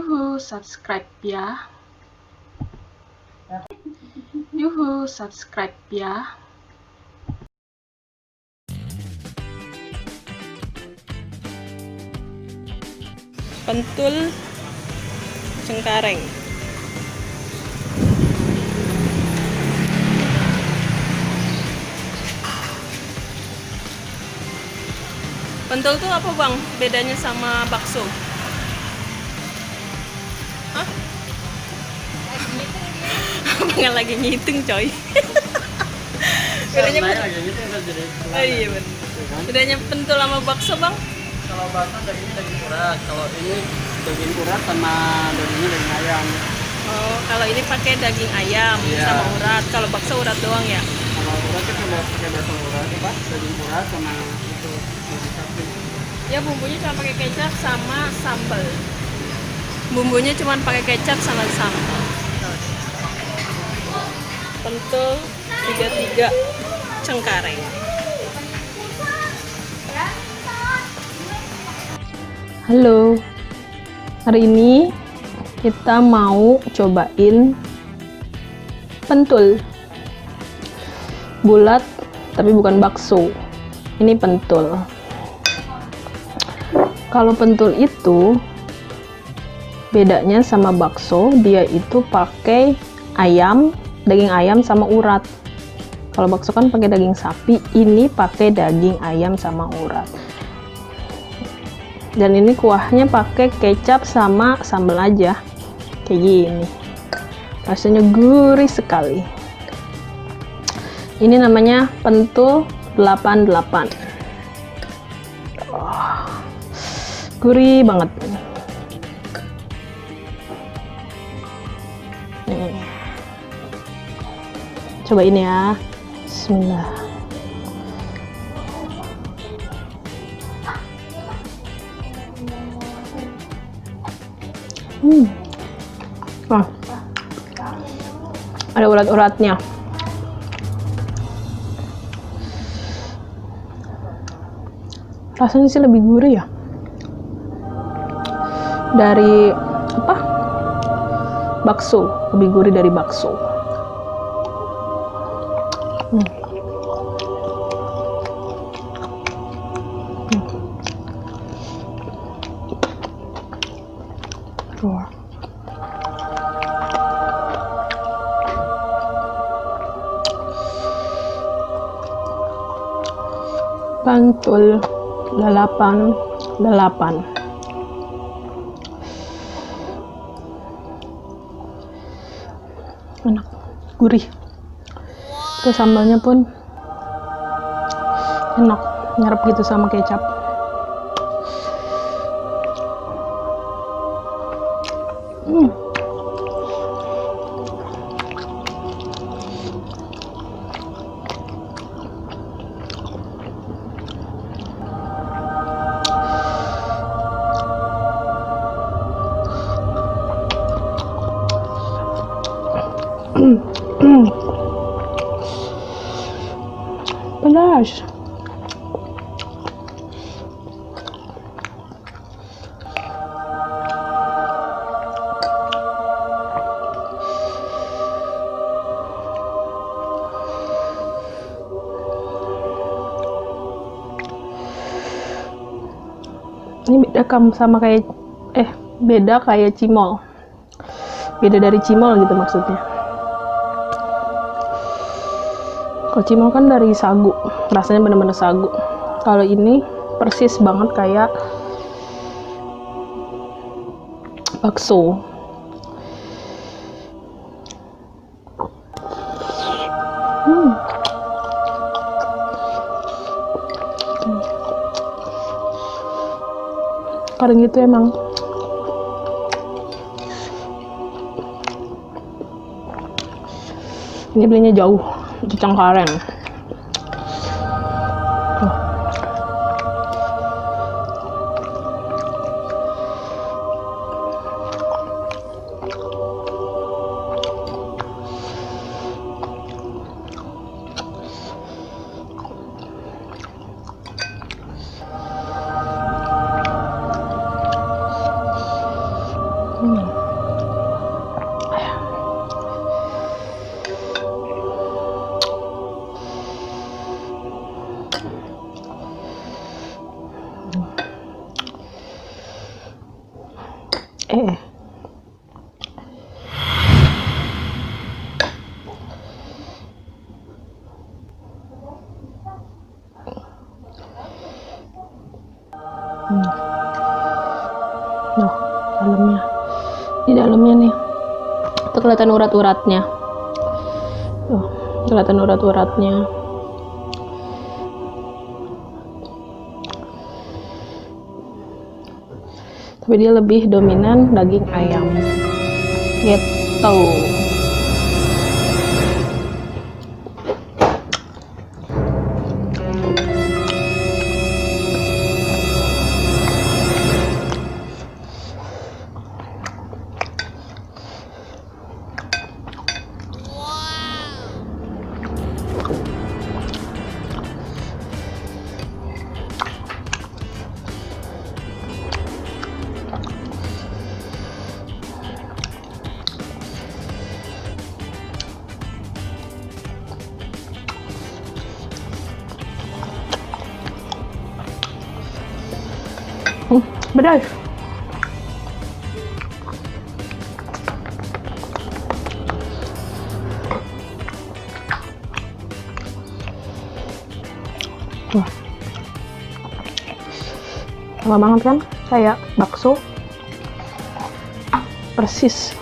Yuhu, subscribe ya. Yuhu, subscribe ya. Pentul Cengkareng. Pentul tuh apa bang? Bedanya sama bakso? Hah? Abang lagi ngitung coy. Bedanya oh iya bener. Bedanya pentul sama bakso bang? Kalau bakso dagingnya daging urat, kalau ini daging urat sama dagingnya daging ayam. Oh, kalau ini pakai daging ayam sama urat. Kalau bakso urat doang ya? Kalau urat kita udah pakai bakso urat, apa? Daging urat sama itu daging sapi. Ya bumbunya cuma pakai kecap sama sambal. Bumbunya cuma pakai kecap sama sambal. Pentul 33 Cengkareng. Halo, hari ini kita mau cobain pentul bulat, tapi bukan bakso. Ini pentul. Kalau pentul itu bedanya sama bakso, dia itu pakai ayam, daging ayam sama urat. Kalau bakso kan pakai daging sapi, ini pakai daging ayam sama urat. Dan ini kuahnya pakai kecap sama sambal aja, kayak gini. Rasanya gurih sekali. Ini namanya pentul 88. Gurih banget. Nih. Cobain ya. Bismillah. Wah, ada urat-uratnya. Rasanya sih lebih gurih ya dari apa? Bakso, lebih gurih dari bakso. Wah. Pentul 88. Enak, gurih. Terus sambalnya pun enak, nyerap gitu sama kecap. Pedas. Ini beda sama kayak beda kayak cimol. Beda dari cimol gitu maksudnya. Kalau cimol kan dari sagu, rasanya bener-bener sagu. Kalau ini persis banget kayak bakso. Kadang gitu emang. Ini belinya jauh di Cengkareng. Loh, dalamnya. Di dalamnya nih. Itu kelihatan urat-uratnya. Tuh, kelihatan urat-uratnya. Tapi dia lebih dominan daging ayam. Gitu. Pedas. Wah. Sama banget kan? Kayak bakso. Persis.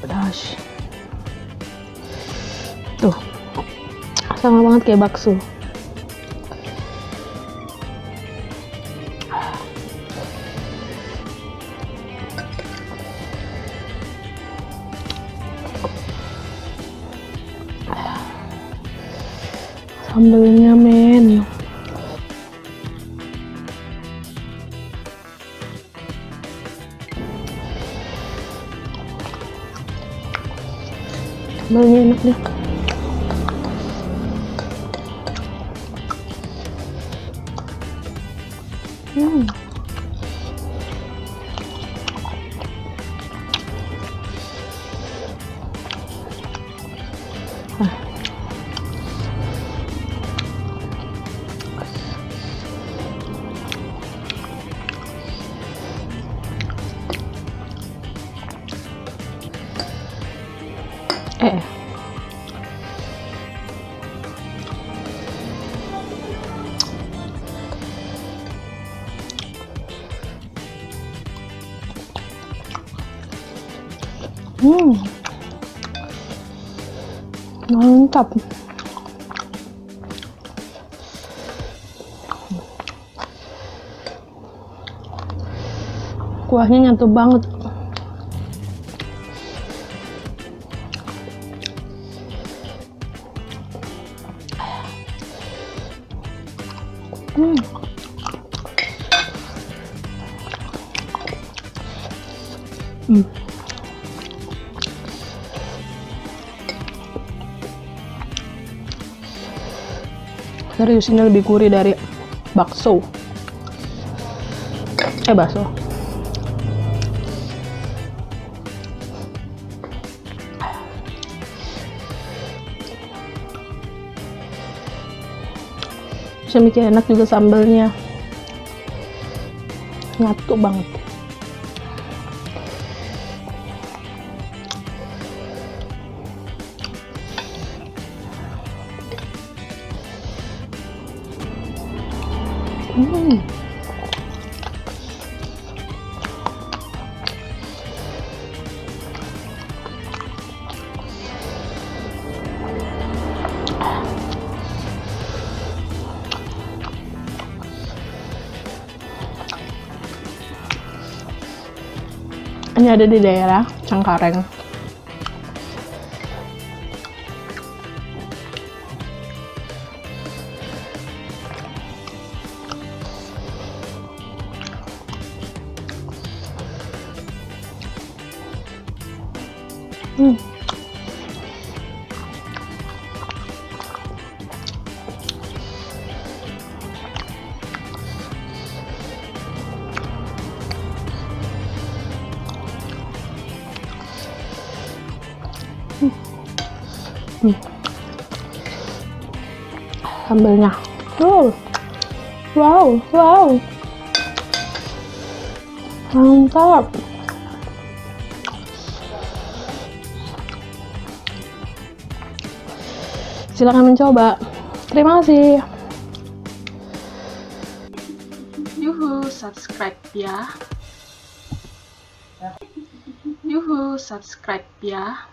Pedas. Tuh, sama banget kayak bakso. Sambelnya men. Sambelnya enak deh. Mantap. Kuahnya nyatu banget. Serius, ini lebih gurih dari bakso. Bakso. Bisa bikin enak juga sambelnya. Nyatu banget. Ini ada di daerah Cengkareng. Sambalnya. Wow. Mantap. Silakan mencoba. Terima kasih. Yuhu, subscribe ya.